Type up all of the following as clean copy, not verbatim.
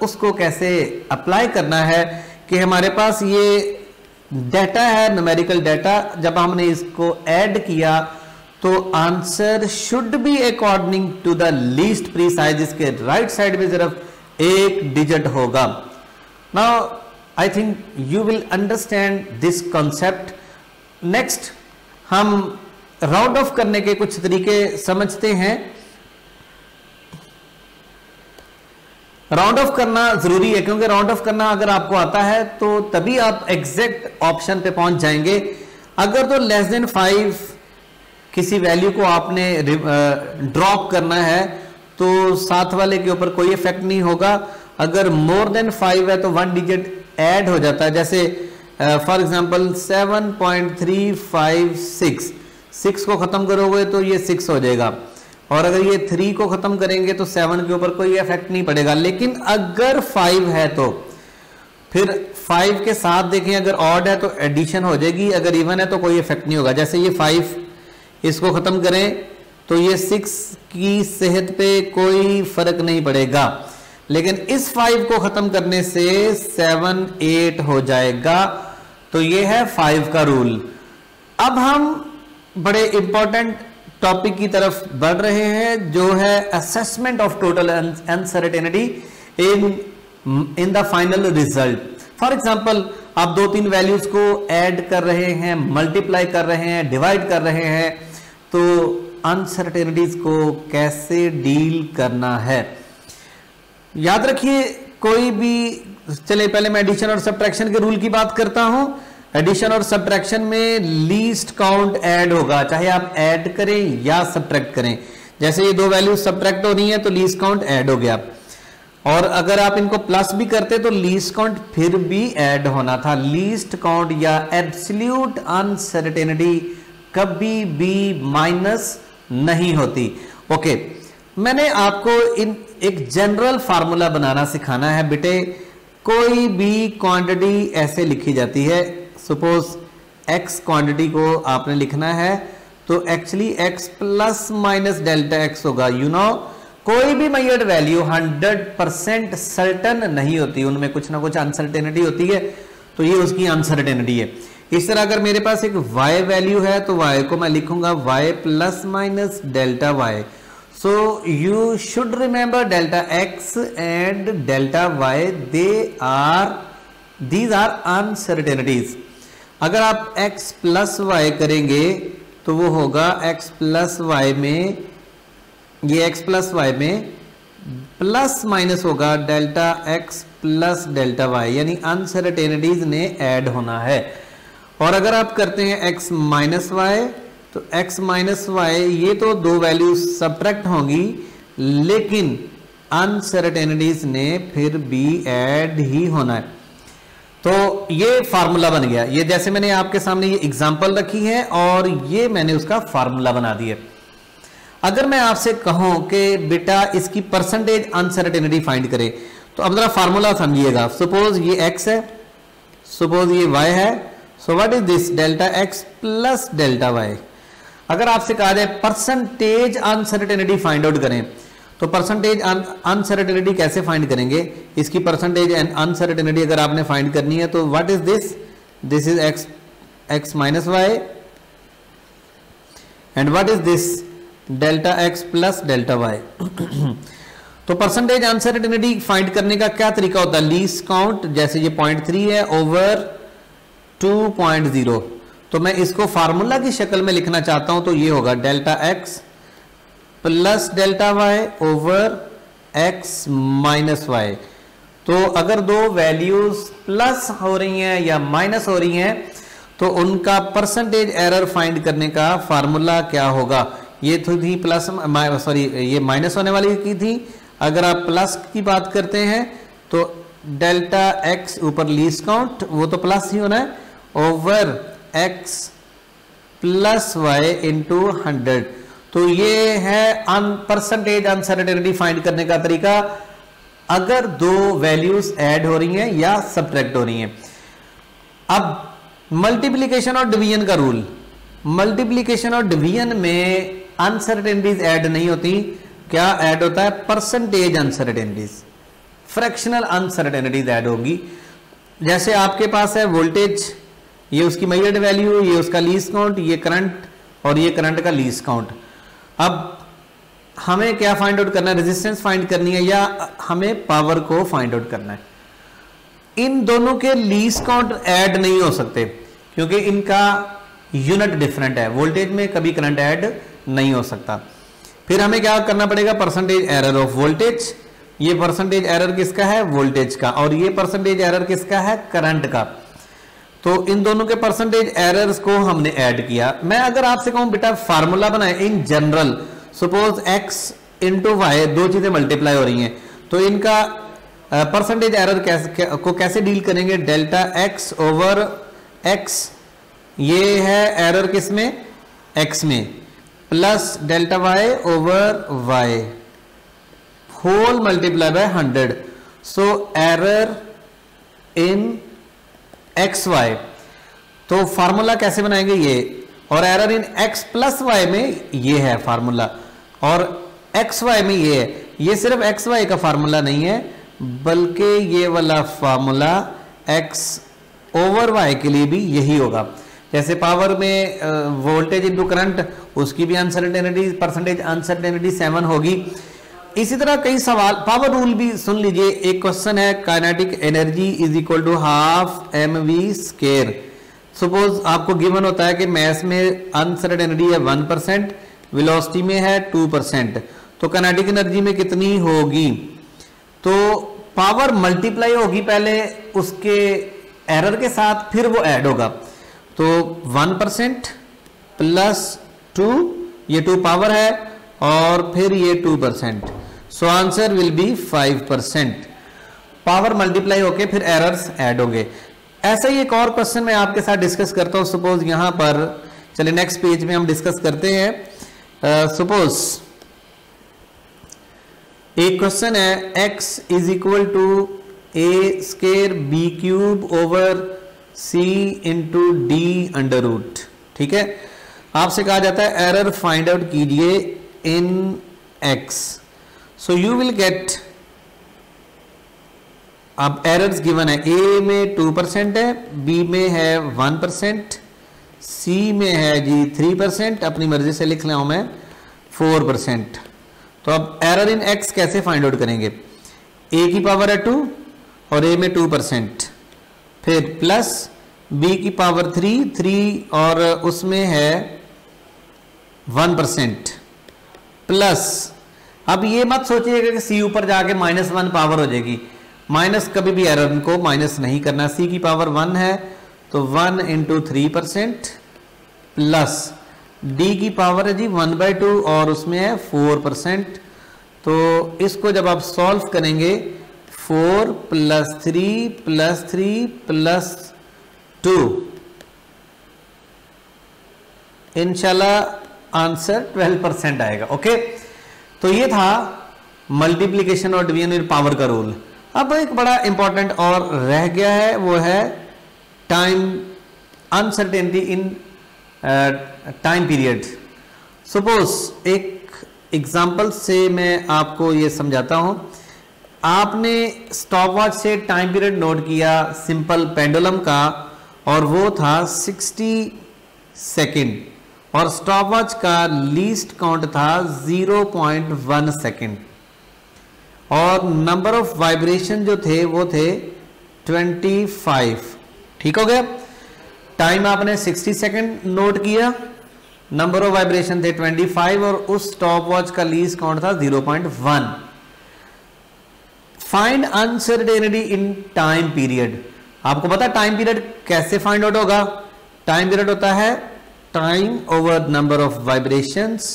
उसको कैसे अप्लाई करना है कि हमारे पास ये डाटा है, न्यूमेरिकल डाटा, जब हमने इसको ऐड किया तो answer should be according to the least precise, इसके राइट साइड में सिर्फ एक डिजिट होगा। Now I think you will understand this concept. Next हम राउंड ऑफ करने के कुछ तरीके समझते हैं। राउंड ऑफ करना जरूरी है, क्योंकि राउंड ऑफ करना अगर आपको आता है तो तभी आप एग्जैक्ट ऑप्शन पे पहुंच जाएंगे। अगर तो लेस देन 5 किसी वैल्यू को आपने ड्रॉप करना है तो साथ वाले के ऊपर कोई इफेक्ट नहीं होगा। अगर मोर देन 5 है तो 1 डिजिट ऐड हो जाता है। जैसे फॉर एग्जांपल 7.356, 6 को खत्म करोगे तो ये 6 हो जाएगा, और अगर ये 3 को खत्म करेंगे तो 7 के ऊपर कोई इफेक्ट नहीं पड़ेगा। लेकिन अगर 5 है तो फिर 5 के साथ देखें, अगर ऑड है तो एडिशन हो जाएगी, अगर इवन है तो कोई इफेक्ट नहीं होगा। जैसे ये 5, इसको खत्म करें तो ये 6 की सेहत पे कोई फर्क नहीं पड़ेगा, लेकिन इस 5 को खत्म करने से 7 8 हो जाएगा। तो ये है 5 का रूल। अब हम बड़े इंपॉर्टेंट टॉपिक की तरफ बढ़ रहे हैं, जो है assessment of total uncertainty in the final result. For example आप 2-3 वैल्यूज को ऐड कर रहे हैं, मल्टीप्लाई कर रहे हैं, डिवाइड कर रहे हैं, तो अनसर्टेनिटीज को कैसे डील करना है। याद रखिए, कोई भी, चले पहले मैं एडिशन और सब्ट्रैक्शन के रूल की बात करता हूं। एडिशन और सब्ट्रैक्शन में लीस्ट काउंट ऐड होगा, चाहे आप ऐड करें या सब्ट्रैक्ट करें। जैसे ये 2 वैल्यूज सब्ट्रैक्ट हो रही है तो लीस्ट काउंट ऐड हो गया, और अगर आप इनको प्लस भी करते तो लीस्ट काउंट फिर भी ऐड होना था। लीस्ट काउंट या एब्सोल्यूट अनसर्टेनिटी कभी भी माइनस नहीं होती। ओके, मैंने आपको एक जनरल फार्मूला बनाना सिखाना है बेटे। कोई भी क्वांटिटी ऐसे लिखी जाती है, सपोज x क्वांटिटी को आपने लिखना है तो actually x plus minus delta x होगा। यू नो, कोई भी मेजर्ड वैल्यू 100% सर्टन नहीं होती, उनमें कुछ ना कुछ अनसर्टेनिटी होती है, तो ये उसकी अनसर्टेनिटी है। इस तरह अगर मेरे पास एक y वैल्यू है तो y को मैं लिखूंगा y plus minus delta y। So you should remember delta x and delta y, these are uncertainties. अगर आप x प्लस y करेंगे तो वो होगा x प्लस y में, ये x प्लस y में प्लस माइनस होगा delta x plus delta y, यानी अनसर्टेनिटीज ने ऐड होना है। और अगर आप करते हैं x माइनस वाई तो x माइनस वाई, ये तो 2 वैल्यू सब्ट्रैक्ट होंगी, लेकिन अनसर्टेनिटीज ने फिर भी ऐड ही होना है। तो ये फार्मूला बन गया। ये जैसे मैंने आपके सामने ये एग्जांपल रखी है और ये मैंने उसका फार्मूला बना दिया। अगर मैं आपसे कहूं कि बेटा इसकी परसेंटेज अनसर्टेनिटी फाइंड करें, तो अब जरा फार्मूला समझिएगा। सपोज ये x है, सपोज ये y है, so what is this, delta x plus delta y। अगर आपसे कहा जाए परसेंटेज अनसर्टेनिटी फाइंड आउट करें, तो परसेंटेज अनसर्टेनिटी कैसे फाइंड करेंगे? इसकी परसेंटेज अनसर्टेनिटी अगर आपने फाइंड करनी है तो what is this, this is x minus Y, and what is this, delta x plus delta y। तो परसेंटेज अनसर्टेनिटी फाइंड करने का क्या तरीका होता है? लीस्ट काउंट, जैसे ये 0.3 है ओवर 2.0, तो मैं इसको फार्मूला की शक्ल में लिखना चाहता हूं तो ये होगा delta x plus delta y over x minus y। तो अगर 2 वैल्यूज प्लस हो रही हैं या माइनस हो रही हैं तो उनका परसेंटेज एरर फाइंड करने का फार्मूला क्या होगा? ये तो थी प्लस, सॉरी ये माइनस होने वाली की थी। अगर आप प्लस की बात करते हैं तो डेल्टा x ऊपर लीस्ट काउंट, वो तो प्लस ही होना है, over x plus Y into 100। तो ये है परसेंटेज अनसर्टेनिटी फाइंड करने का तरीका, अगर 2 वैल्यूज ऐड हो रही हैं या सब्ट्रैक्ट हो रही हैं। अब मल्टीप्लिकेशन और डिवीजन का रूल, मल्टीप्लिकेशन और डिवीजन में अनसर्टेनिटीज ऐड नहीं होती, क्या ऐड होता है? Percentage uncertainties. Fractional uncertainties add होगी। जैसे आपके पास है वोल्टेज, ये उसकी मेजर्ड वैल्यू, ये उसका लीस्ट काउंट, ये करंट और ये करंट का लीस्ट काउंट। अब हमें क्या फाइंड आउट करना है, रेजिस्टेंस फाइंड करनी है या हमें पावर को फाइंड आउट करना है। इन दोनों के लीस्ट काउंट ऐड नहीं हो सकते क्योंकि इनका यूनिट डिफरेंट है। वोल्टेज में कभी करंट ऐड नहीं हो सकता। फिर हमें क्या करना पड़ेगा, परसेंटेज एरर ऑफ वोल्टेज। ये परसेंटेज एरर किसका है, वोल्टेज का, और ये परसेंटेज एरर किसका है, करंट का। तो इन दोनों के परसेंटेज एरर्स को हमने ऐड किया। मैं अगर आपसे कहूं बेटा फार्मूला बनाए in general, suppose x into Y, दो चीजें मल्टीप्लाई हो रही हैं, तो इनका परसेंटेज एरर कैसे डील करेंगे, डेल्टा x ओवर x, ये है एरर किसमें, x में, plus delta y over y whole multiply by 100। So error in X Y, तो फार्मूला कैसे बनाएंगे ये, और error in x plus Y में ये है फार्मूला, और एक्स वाई में ये है। ये सिर्फ एक्स वाई का फार्मूला नहीं है बल्कि ये वाला फार्मूला x ओवर y के लिए भी यही होगा। जैसे पावर में वोल्टेज इंटू करंट, उसकी भी अनसर्टेनिटी, परसेंटेज अनसर्टेनिटी 7 होगी। इसी तरह कई सवाल, पावर रूल भी सुन लीजिए। एक क्वेश्चन है, kinetic energy is equal to half mv square. Suppose आपको गिवन होता है कि मास में अनसर्टेनिटी है 1%, वेलोसिटी में है 2%, तो काइनेटिक एनर्जी में कितनी होगी, तो पावर मल्टीप्लाई होगी पहले उसके एरर के साथ, फिर वो ऐड होगा। तो 1% प्लस 2, ये 2 पावर है, और फिर ये 2%, so answer will be 5%। Power multiply होके फिर एरर्स ऐड होंगे। ऐसा ही एक और क्वेश्चन मैं आपके साथ डिस्कस करता हूं। सपोज यहां पर, चलिए नेक्स्ट पेज में हम डिस्कस करते हैं। सपोज एक क्वेश्चन है, x is equal to a square B cube over c into D under root. ठीक है, आपसे कहा जाता है एरर फाइंड आउट कीजिए इन x। So you will get, अब एरर्स गिवन है, a में 2% है, b में है 1%, c में है जी 3%, अपनी मर्जी से लिख रहा हूं मैं 4%। तो अब एरर इन x कैसे फाइंड आउट करेंगे, a की पावर है 2 और a में 2%, फिर प्लस b की पावर 3 और उसमें है 1%, प्लस, अब ये मत सोचिएगा कि c ऊपर जाके -1 पावर हो जाएगी, माइनस कभी भी एरर को माइनस नहीं करना। c की पावर 1 है तो 1 इंटू 3%, प्लस d की पावर है जी 1/2 और उसमें है 4%। तो इसको जब आप सॉल्व करेंगे, 4 प्लस 3 प्लस 3 प्लस 2, इंशाल्लाह आंसर 12% आएगा। ओके, तो ये था मल्टीप्लिकेशन और डिवीजन पावर का रूल। अब एक बड़ा इंपॉर्टेंट और रह गया है, वो है time uncertainty in time period. Suppose एक एग्जांपल से मैं आपको ये समझाता हूं। आपने स्टॉपवॉच से टाइम पीरियड नोट किया सिंपल पेंडुलम का, और वो था 60 सेकेंड, और स्टॉपवॉच का लीस्ट काउंट था 0.1 सेकेंड, और नंबर ऑफ वाइब्रेशन जो थे वो थे 25। ठीक हो गया, टाइम आपने 60 सेकेंड नोट किया, नंबर ऑफ वाइब्रेशन थे 25, और उस स्टॉपवॉच का लीस्ट काउंट था 0.1। Find uncertainty in time period. आपको पता है टाइम पीरियड कैसे फाइंड आउट होगा, टाइम पीरियड होता है time over number of vibrations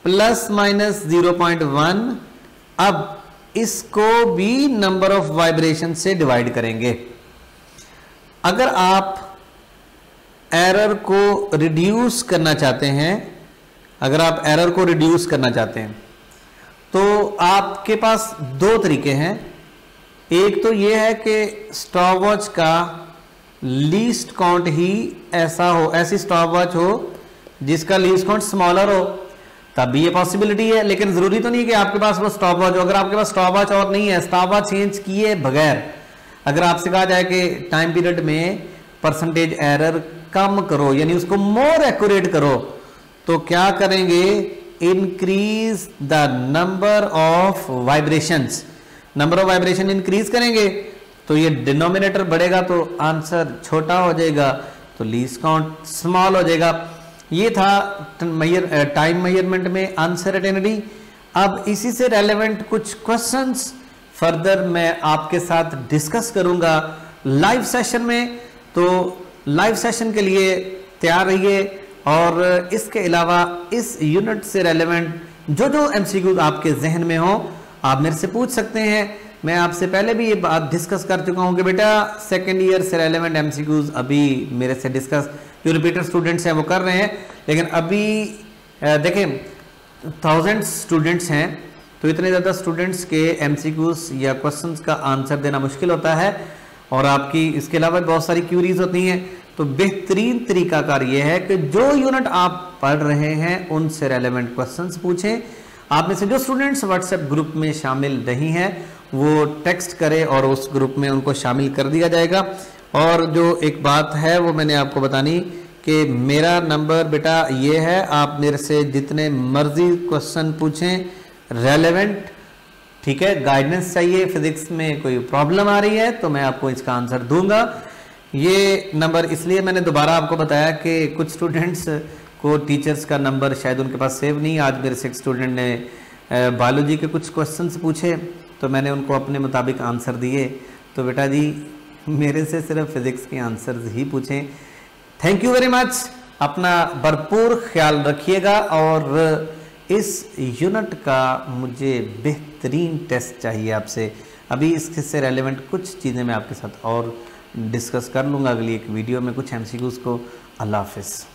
plus minus 0.1। अब इसको भी नंबर ऑफ वाइब्रेशन से डिवाइड करेंगे। अगर आप एरर को रिड्यूस करना चाहते हैं, अगर आप एरर को रिड्यूस करना चाहते हैं तो आपके पास दो तरीके हैं। एक तो यह है कि स्टॉपवॉच का लीस्ट काउंट ही ऐसा हो, ऐसी स्टॉपवॉच हो जिसका लीस्ट काउंट स्मॉलर हो। तब ये पॉसिबिलिटी है, लेकिन जरूरी तो नहीं है कि आपके पास वो स्टॉप वॉच हो। अगर आपके पास स्टॉप वॉच और नहीं है, स्टॉप वॉच चेंज किए बगैर अगर आपसे कहा जाए कि टाइम पीरियड में परसेंटेज एरर कम करो, यानी उसको मोर एक्यूरेट करो, तो क्या करेंगे, increase the number of vibrations, number of vibration increase करेंगे तो ये डिनोमिनेटर बढ़ेगा तो आंसर छोटा हो जाएगा, तो लीस्ट काउंट स्मॉल हो जाएगा। ये था टाइम मेजरमेंट में अनसर्टेनिटी। अब इसी से रेलेवेंट कुछ क्वेश्चंस फर्दर मैं आपके साथ डिस्कस करूंगा लाइव सेशन में, तो लाइव सेशन के लिए तैयार रहिए। और इसके अलावा इस यूनिट से रेलेवेंट जो जो एमसीक्यूज आपके जहन में हो आप मेरे से पूछ सकते हैं। मैं आपसे पहले भी ये बात डिस्कस कर चुका हूं कि बेटा सेकेंड ईयर से रेलेवेंट एमसीक्यूज अभी मेरे से डिस्कस जो रिपीटर स्टूडेंट्स हैं वो कर रहे हैं, लेकिन अभी देखें 1000 स्टूडेंट्स हैं तो इतने ज़्यादा स्टूडेंट्स के एमसीक्यूज या क्वेश्चंस का आंसर देना मुश्किल होता है, और आपकी इसके अलावा बहुत सारी क्यूरीज होती हैं। तो बेहतरीन तरीकाकार ये है कि जो यूनिट आप पढ़ रहे हैं उनसे रेलेवेंट क्वेश्चंस पूछें। आप में से जो स्टूडेंट्स व्हाट्सएप ग्रुप में शामिल नहीं हैं वो टेक्स्ट करें और उस ग्रुप में उनको शामिल कर दिया जाएगा। और जो एक बात है वो मैंने आपको बतानी कि मेरा नंबर बेटा ये है, आप मेरे से जितने मर्जी क्वेश्चन पूछें रेलेवेंट, ठीक है। गाइडेंस चाहिए, फिजिक्स में कोई प्रॉब्लम आ रही है तो मैं आपको इसका आंसर दूंगा। ये नंबर इसलिए मैंने दोबारा आपको बताया कि कुछ स्टूडेंट्स को टीचर्स का नंबर शायद उनके पास सेव नहीं। आज मेरे से एक स्टूडेंट ने बायोलॉजी के कुछ क्वेश्चंस पूछे तो मैंने उनको अपने मुताबिक आंसर दिए। तो बेटा जी मेरे से सिर्फ फिजिक्स के आंसर्स ही पूछें। थैंक यू वेरी मच, अपना भरपूर ख्याल रखिएगा। और इस यूनिट का मुझे बेहतरीन टेस्ट चाहिए आपसे। अभी इससे रेलेवेंट कुछ चीज़ें मैं आपके साथ और डिस्कस कर लूँगा अगली एक वीडियो में, कुछ एमसीक्यूज़ को। अल्लाह हाफिज़।